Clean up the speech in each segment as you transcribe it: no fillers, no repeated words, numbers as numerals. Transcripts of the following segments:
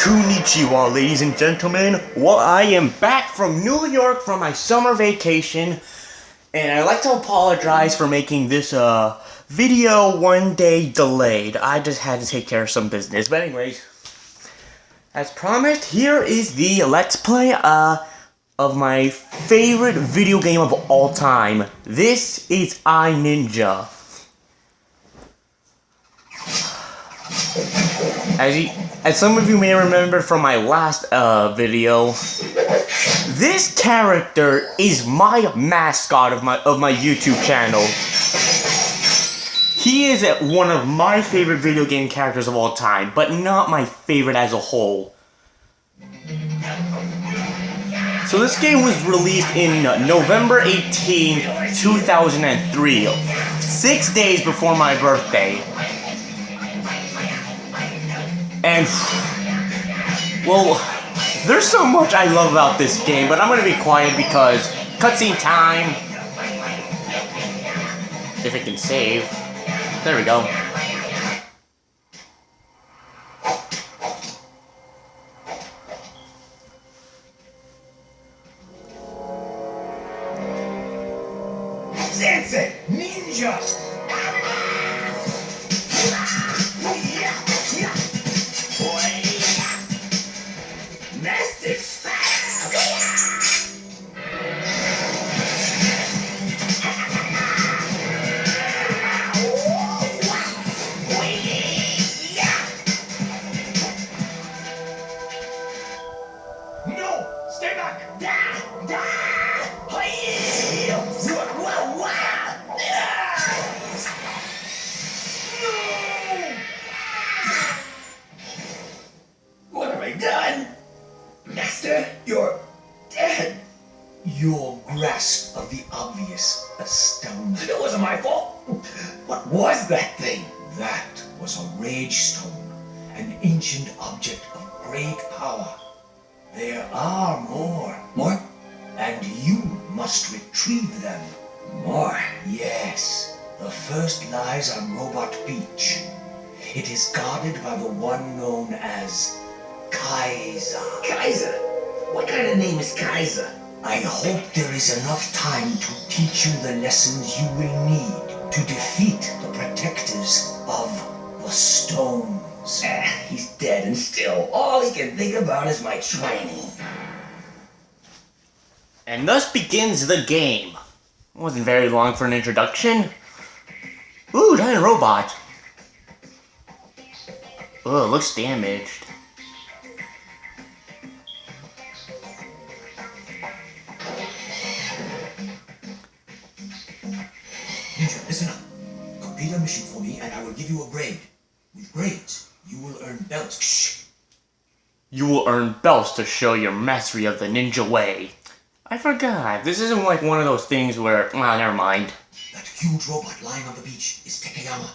Konnichiwa, ladies and gentlemen. Well, I am back from New York from my summer vacation, and I'd like to apologize for making this video one day delayed. I just had to take care of some business. But anyways, as promised, here is the Let's Play of my favorite video game of all time. This is iNinja. As some of you may remember from my last video, this character is my mascot of my YouTube channel. He is one of my favorite video game characters of all time, but not my favorite as a whole. So this game was released in November 18, 2003, 6 days before my birthday. And, well, there's so much I love about this game, but I'm gonna be quiet because cutscene time. If it can save. There we go. Sensei! Ninja! You're dead. Your grasp of the obvious astounds. It wasn't my fault. What was that thing? That was a rage stone, an ancient object of great power. There are more. More? And you must retrieve them. More? Yes. The first lies on Robot Beach. It is guarded by the one known as Kaiser. Kaiser? What kind of name is Kaiser? I hope there is enough time to teach you the lessons you will need to defeat the protectors of the stones. He's dead and still all he can think about is my training. And thus begins the game. It wasn't very long for an introduction. Ooh, giant robot. Oh, it looks damaged. Ninja, listen up. Complete a mission for me and I will give you a grade. With grades, you will earn belts. Shh. You will earn belts to show your mastery of the ninja way. I forgot. This isn't like one of those things where... Ah, never mind. That huge robot lying on the beach is Teckaichi.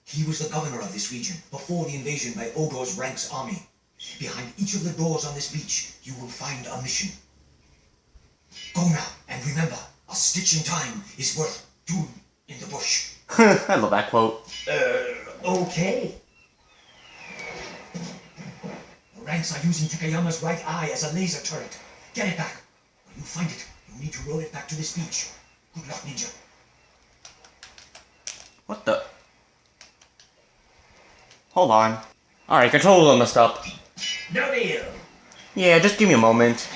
He was the governor of this region before the invasion by Ogo's Rank's army. Behind each of the doors on this beach, you will find a mission. Go now, and remember, a stitch in time is worth two in the bush. I love that quote. Okay. The Ranks are using Teckaichi's right eye as a laser turret. Get it back. When you find it, you need to roll it back to this beach. Good luck, Ninja. What the... Hold on. Alright, controls messed up. No deal. Yeah, just give me a moment.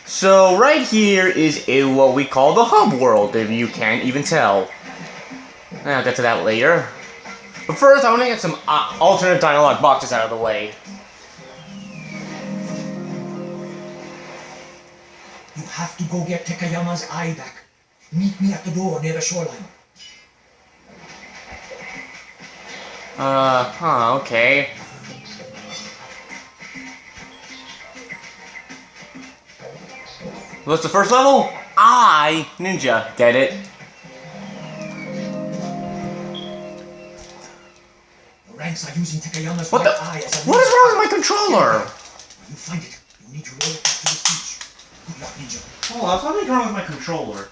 So, right here is what we call the hub world, if you can't even tell. I'll get to that later. But first, I want to get some alternate dialogue boxes out of the way. You have to go get Teckaichi's eye back. Meet me at the door near the shoreline. Okay. What's the first level? Ninja. Get it? The Ranks are using Teckaichi's What right the? eye as a What is wrong with my controller? When you find it, you need to roll it back to this beach. Good luck, Ninja. Hold on, something's wrong with my controller.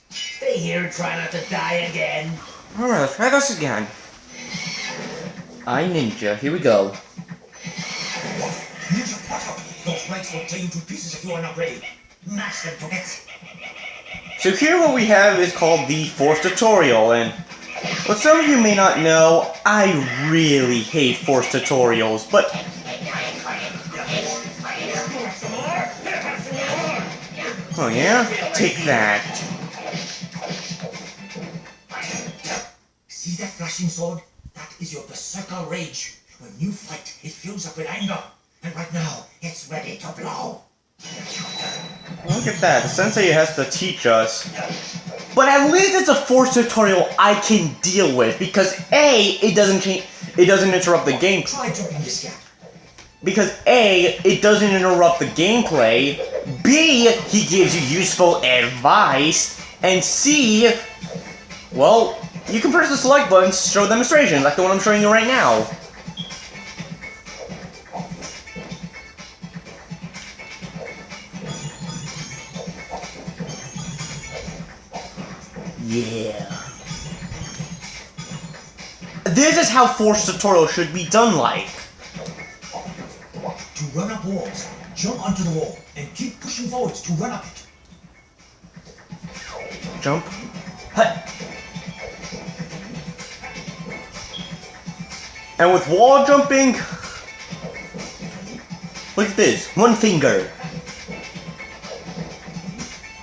Stay here, try not to die again. Alright, let's try this again. I ninja, here we go. Ninja, watch out! Those spikes will tear you to pieces if you are not ready. Mash them to it. So here what we have is called the Force Tutorial, and what some of you may not know, I really hate Force Tutorials, but oh yeah? Take that. See that flashing sword? That is your berserker rage. When you fight, it fills up with anger. And right now, it's ready to blow. Look at that, the sensei has to teach us. But at least it's a Force Tutorial I can deal with, because A, it doesn't interrupt the game. Try jumping this gap. Because A, it doesn't interrupt the gameplay, B, he gives you useful advice, and C, well, you can press the select button to show a demonstration, like the one I'm showing you right now. Yeah. This is how Force Tutorial should be done like. To run up walls, jump onto the wall, and keep pushing forwards to run up it. Jump. Hut. And with wall jumping, look at this, one finger.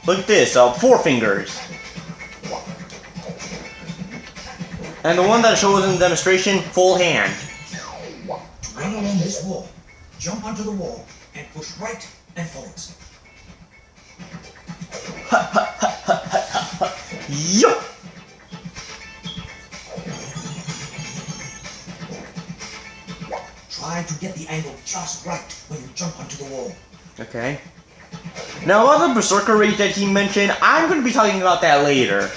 Look at this, 4 fingers. And the one that shows in the demonstration, full hand. To run along this wall, jump onto the wall, and push right and forwards. Yo! Try to get the angle just right when you jump onto the wall. Okay. Now about the Berserker Rage that he mentioned, I'm going to be talking about that later.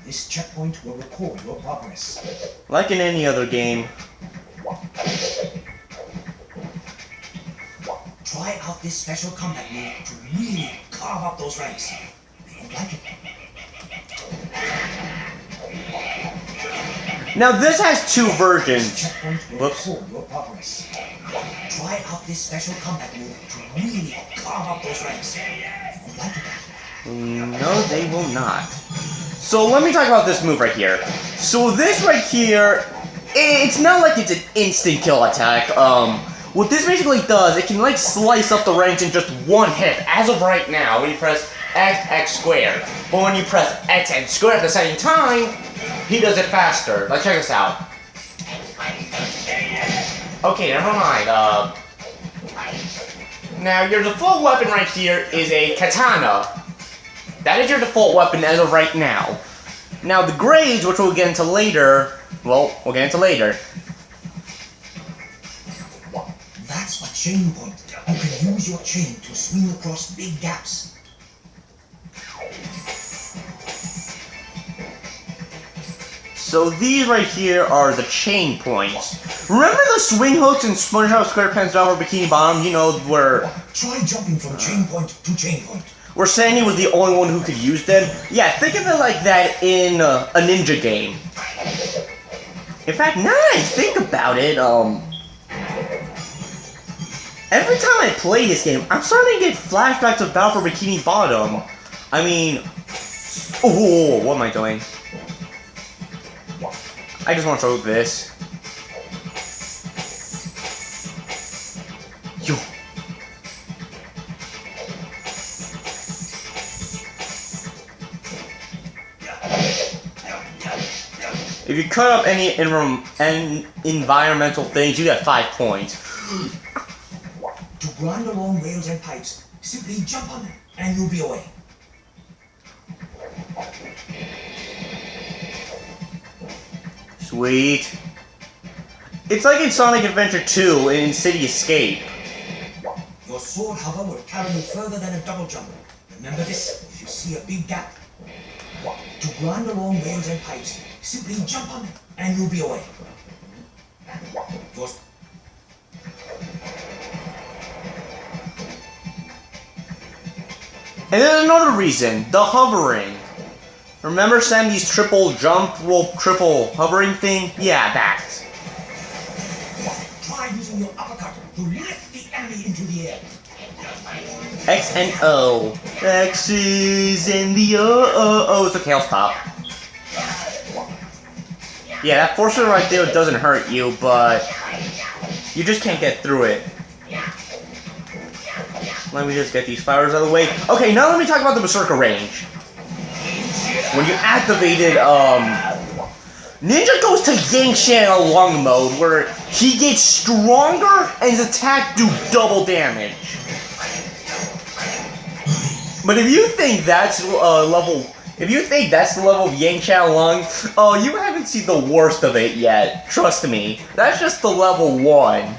This checkpoint will record your progress. Like in any other game. Try out this special combat move to really carve up those ranks. They won't like it. Now this has 2 versions. Checkpoint will Whoops. record your progress. Try out this special combat move to really carve up those ranks. They won't like it. No, they will not. So let me talk about this move right here. So this right here, it's not like it's an instant kill attack. What this basically does, it can like slice up the ranks in just one hit. As of right now, when you press X squared. But when you press X and square at the same time, he does it faster. Like check this out. Okay, never mind. Now your default weapon right here is a katana. That is your default weapon as of right now. Now the grades, which we'll get into later, well, we'll get into later. That's a chain point. You can use your chain to swing across big gaps. So these right here are the chain points. Remember the swing hooks in Spongebob Sqaurepants Battle for Bikini Bottom? You know, where... Try jumping from chain point to chain point. Where Sandy was the only one who could use them? Yeah, think of it like that in a ninja game. In fact, now that I think about it, every time I play this game, I'm starting to get flashbacks of Battle for Bikini Bottom. I mean... Oh, what am I doing? I just want to show this. Yo. If you cut up any environmental things, you get 5 points. To grind along rails and pipes, simply jump on them, and you'll be away. Sweet. It's like in Sonic Adventure 2 in City Escape. Your sword hover will carry you further than a double jump. Remember this if you see a big gap. To grind along rails and pipes, simply jump on them, and you'll be away. Your... And there's another reason, the hovering. Remember Sandy's triple jump, triple hovering thing? Yeah, that. Try using your uppercut to lift the enemy into the air. X and O. X's and the O's. Okay, I'll stop. Yeah, that forcer right there doesn't hurt you, but you just can't get through it. Let me just get these fires out of the way. Okay, now let me talk about the Berserker range. When you activate it, Ninja goes to Yangshan Along mode, where he gets stronger and his attack do double damage. But if you think that's the level of Yangshan Along, oh, you haven't seen the worst of it yet. Trust me, that's just the level 1.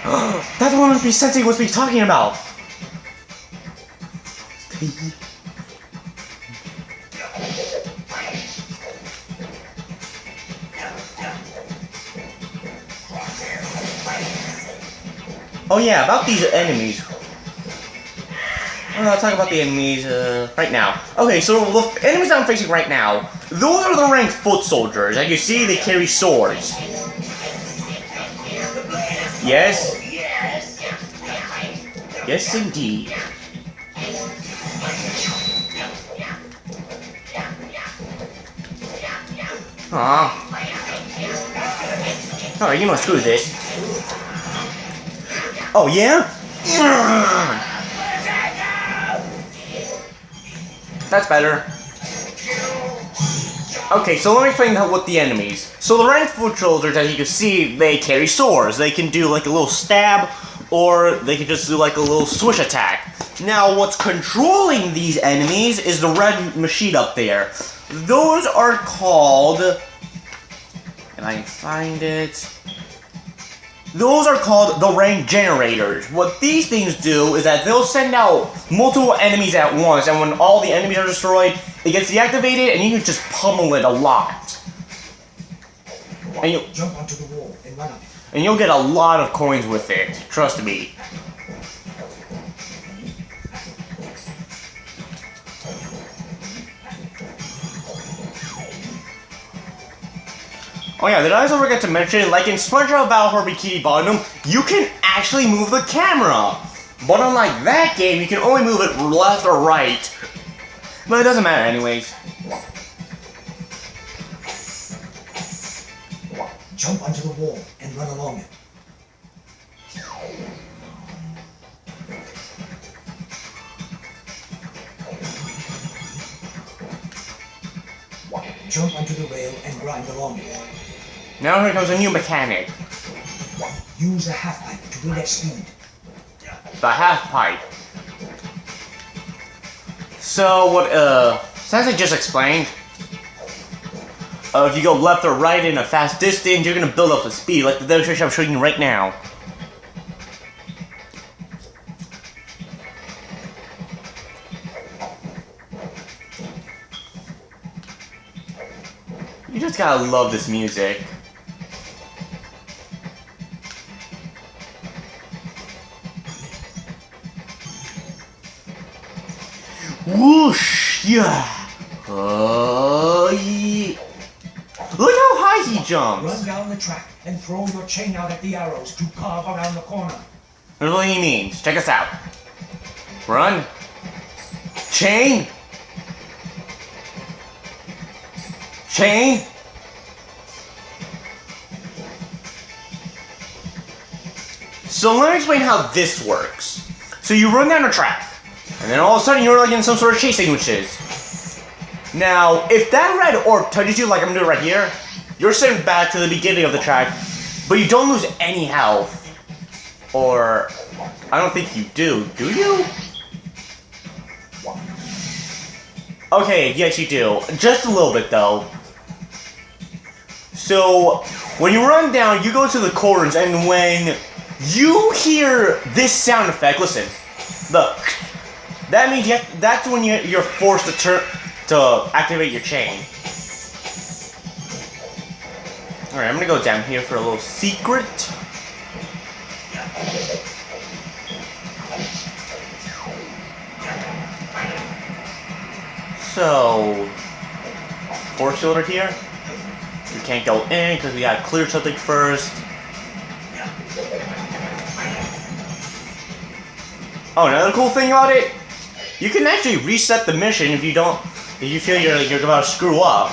That's the one Sensei was talking about. Oh yeah, about these enemies. I'll talk about the enemies right now. Okay, so the enemies that I'm facing right now, those are the ranked foot soldiers. As you see, they carry swords. Yes? Yes, indeed. Aw. Alright, you must screw this. Oh, yeah? That's better. Okay, so let me explain what the enemies. So the ranked foot soldiers, as you can see, they carry swords. They can do like a little stab, or they can just do like a little swish attack. Now, what's controlling these enemies is the red machine up there. Those are called... If I can find it... Those are called the rank generators. What these things do is that they'll send out multiple enemies at once, and when all the enemies are destroyed, it gets deactivated, and you can just pummel it a lot. And you jump onto the wall and run up. And you'll get a lot of coins with it. Trust me. Oh yeah, did I also forget to mention, like in Spongebob Battle for Bikini Bottom, you can actually move the camera. But unlike that game, you can only move it left or right. But it doesn't matter anyways. Jump onto the wall and run along it. Jump onto the rail and grind along it. Now here comes a new mechanic. Use a half pipe to build up speed. The half pipe. So what Sensei just explained, if you go left or right in a fast distance, you're gonna build up the speed, like the demonstration I'm showing you right now. You just gotta love this music. Whoosh! Yeah! Yeah. Look how high he jumps! Run down the track and throw your chain out at the arrows to carve around the corner. That's what he means. Check us out. Run. Chain. Chain. So let me explain how this works. So you run down a track, and then all of a sudden you're like in some sort of chasing witches. Now, if that red orb touches you like I'm doing right here, you're sent back to the beginning of the track, but you don't lose any health. Or, I don't think you do you? Okay, yes you do. Just a little bit though. So, when you run down, you go to the corners, and when you hear this sound effect, listen, that means that's when you're forced to activate your chain. Alright, I'm gonna go down here for a little secret. So, force field here. We can't go in because we gotta clear something first. Oh, another cool thing about it, you can actually reset the mission if you feel you're about to screw up.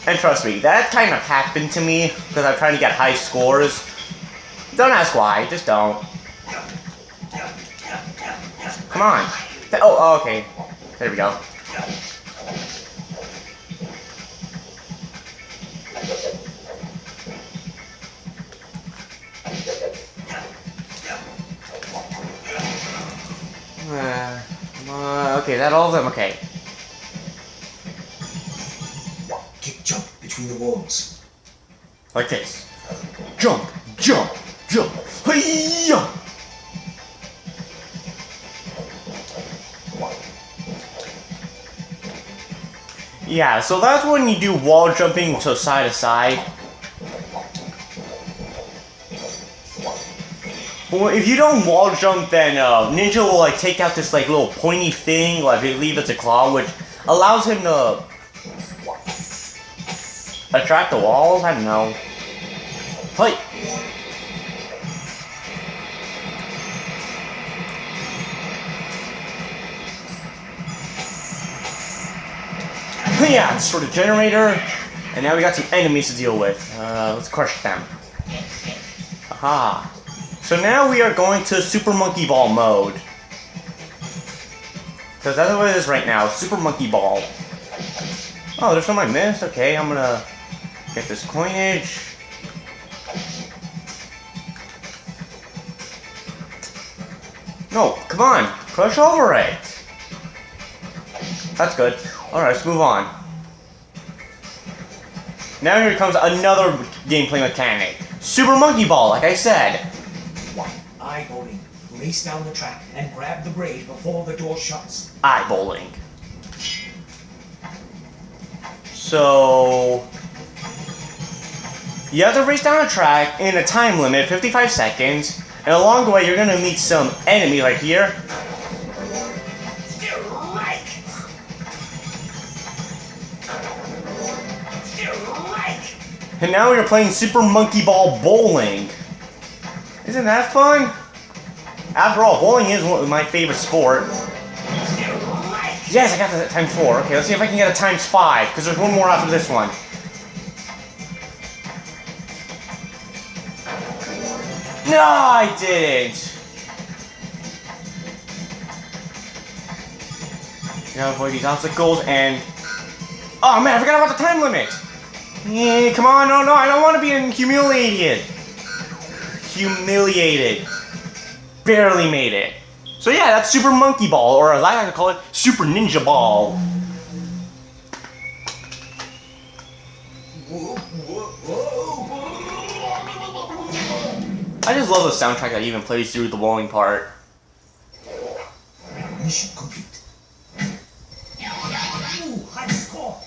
And trust me, that kind of happened to me because I'm trying to get high scores. Don't ask why, just don't. Come on. Oh, okay. There we go. Okay, is that all of them? Okay. Kick jump between the walls. Like this. Jump, jump, jump. Hey-ya! Yeah, so that's when you do wall jumping to side to side. Well, if you don't wall jump, then Ninja will like take out this like little pointy thing, like I believe it's a claw, which allows him to attract the walls. I don't know. Hey. Yeah, sort of generator, and now we got some enemies to deal with. Let's crush them. Aha. So now we are going to Super Monkey Ball mode. Because that's what it is right now, Super Monkey Ball. Oh, there's something I missed? Okay, I'm gonna get this coinage. No, come on, crush over it. That's good. Alright, let's move on. Now here comes another gameplay mechanic. Super Monkey Ball, like I said. Eyeballing. Race down the track and grab the braid before the door shuts. Eyeballing. So you have to race down a track in a time limit, 55 seconds, and along the way you're gonna meet some enemy right here. And now you're playing Super Monkey Ball Bowling. Isn't that fun? After all, bowling is one of my favorite sport. Yes, I got that times 4. Okay, let's see if I can get a times 5, because there's one more after this one. No, I didn't. You gotta avoid these obstacles and... Oh man, I forgot about the time limit. Yeah, come on, no, I don't want to be humiliated. Humiliated. Barely made it. So yeah, that's Super Monkey Ball, or as I like to call it, Super Ninja Ball. I just love the soundtrack that even plays through the bowling part. Mission complete. Ooh, high score.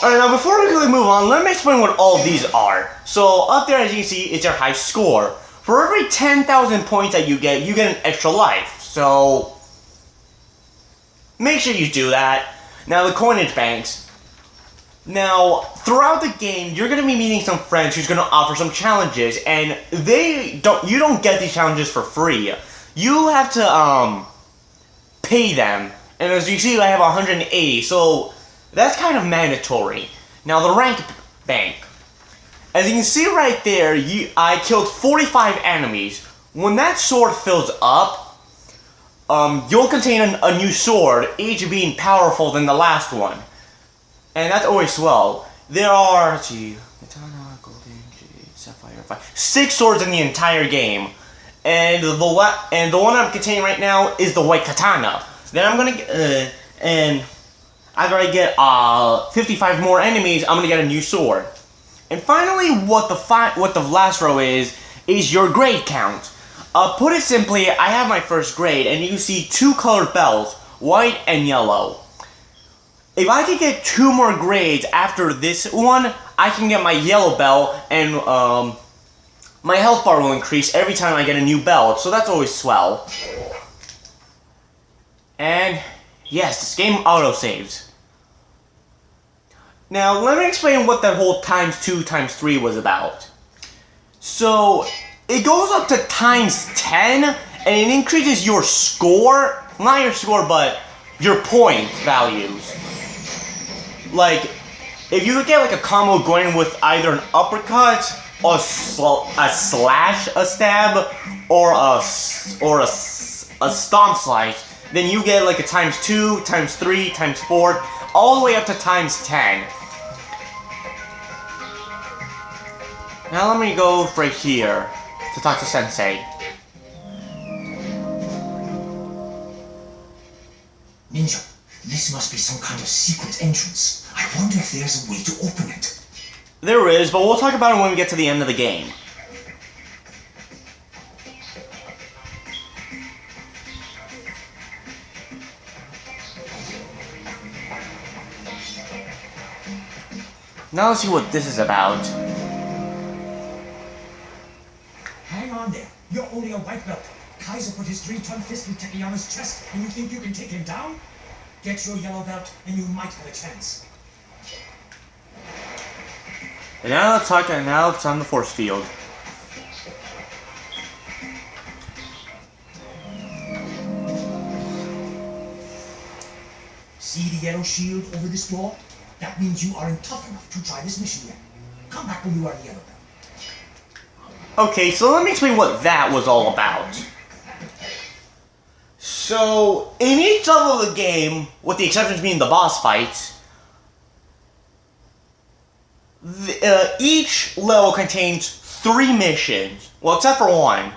Alright, now before we quickly move on, let me explain what all of these are. So, up there as you can see, is your high score. For every 10,000 points that you get an extra life. So, make sure you do that. Now, the coinage banks. Now, throughout the game, you're going to be meeting some friends who's going to offer some challenges. And you don't get these challenges for free. You have to, pay them. And as you see, I have 180, so... That's kind of mandatory. Now the rank bank. As you can see right there, I killed 45 enemies. When that sword fills up, you'll contain a new sword, each being powerful than the last one. And that's always swell. There are, let's see, Katana, Golden, Jade, Sapphire, 6 swords in the entire game. And the one I'm containing right now is the white katana. Then I'm gonna get, after I get 55 more enemies, I'm gonna get a new sword. And finally, what the last row is your grade count. Put it simply, I have my first grade, and you can see 2 colored bells, white and yellow. If I could get 2 more grades after this one, I can get my yellow bell and my health bar will increase every time I get a new belt, so that's always swell. And yes, this game autosaves. Now, let me explain what that whole ×2 ×3 was about. So, it goes up to ×10, and it increases your score, not your score, but your point values. Like, if you get like a combo going with either an uppercut, a slash, a stab, or a stomp slice, then you get like a ×2, ×3, ×4, all the way up to ×10. Now let me go right here to talk to Sensei. Ninja, this must be some kind of secret entrance. I wonder if there's a way to open it. There is, but we'll talk about it when we get to the end of the game. Now let's see what this is about. Hang on there. You're only a white belt. Kaiser put his 3-ton fist in Takayama's chest, and you think you can take him down? Get your yellow belt, and you might have a chance. And now let's talk, and now it's on the force field. See the yellow shield over this door? That means you aren't tough enough to try this mission yet. Come back when you are the yellow belt. Okay, so let me explain what that was all about. So, in each level of the game, with the exceptions being the boss fights, each level contains 3 missions. Well, except for one.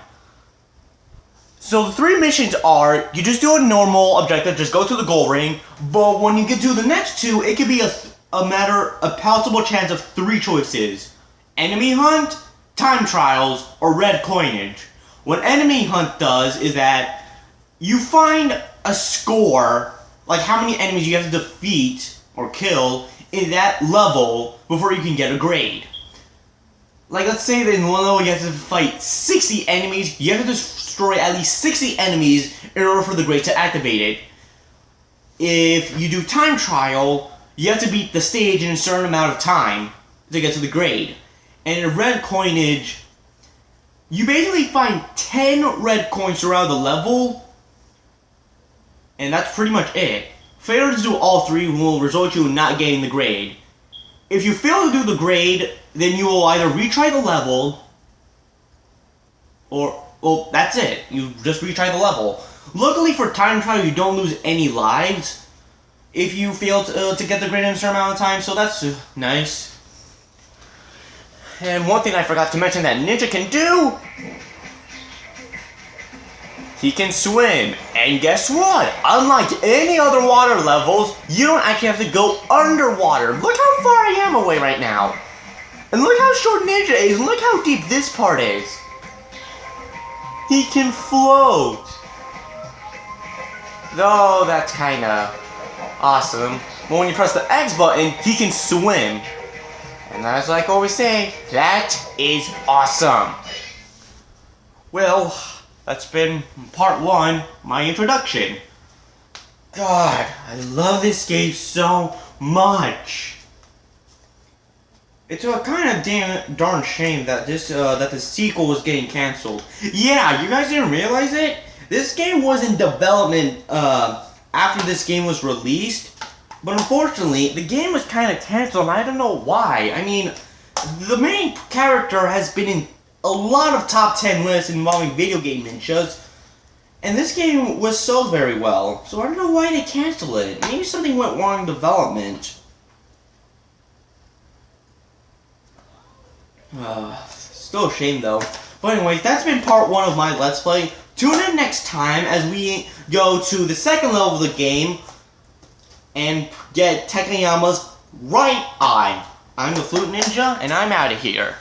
So the 3 missions are, you just do a normal objective, just go to the goal ring, but when you get to the next 2, it could be a palatable chance of 3 choices. Enemy hunt, time trials, or red coinage. What enemy hunt does is that you find a score, like how many enemies you have to defeat or kill in that level before you can get a grade. Like, let's say that in one level you have to fight 60 enemies, you have to destroy at least 60 enemies in order for the grade to activate it. If you do time trial, you have to beat the stage in a certain amount of time to get to the grade. And in red coinage, you basically find 10 red coins throughout the level, and that's pretty much it. Failure to do all 3 will result you in not getting the grade. If you fail to do the grade, then you will either retry the level, or, well, that's it. You just retry the level. Luckily for time trial, you don't lose any lives if you fail to get the grade in a certain amount of time, so that's nice. And one thing I forgot to mention that Ninja can do, he can swim. And guess what? Unlike any other water levels, you don't actually have to go underwater. Look how far I am away right now. And look how short Ninja is, and look how deep this part is. He can float. Though that's kinda awesome. But when you press the X button, he can swim. And as I always say, that is awesome. Well, that's been part 1, my introduction. God, I love this game so much. It's a kind of darn shame that that the sequel was getting canceled. Yeah, you guys didn't realize it? This game was in development after this game was released. But unfortunately, the game was kind of canceled, and I don't know why. I mean, the main character has been in a lot of top 10 lists involving video game ninjas, and this game was sold very well, so I don't know why they canceled it. Maybe something went wrong in development. Still a shame though. But anyways, that's been part 1 of my Let's Play. Tune in next time as we go to the second level of the game and get Teckaichi's right eye. I'm the Flute Ninja, and I'm out of here.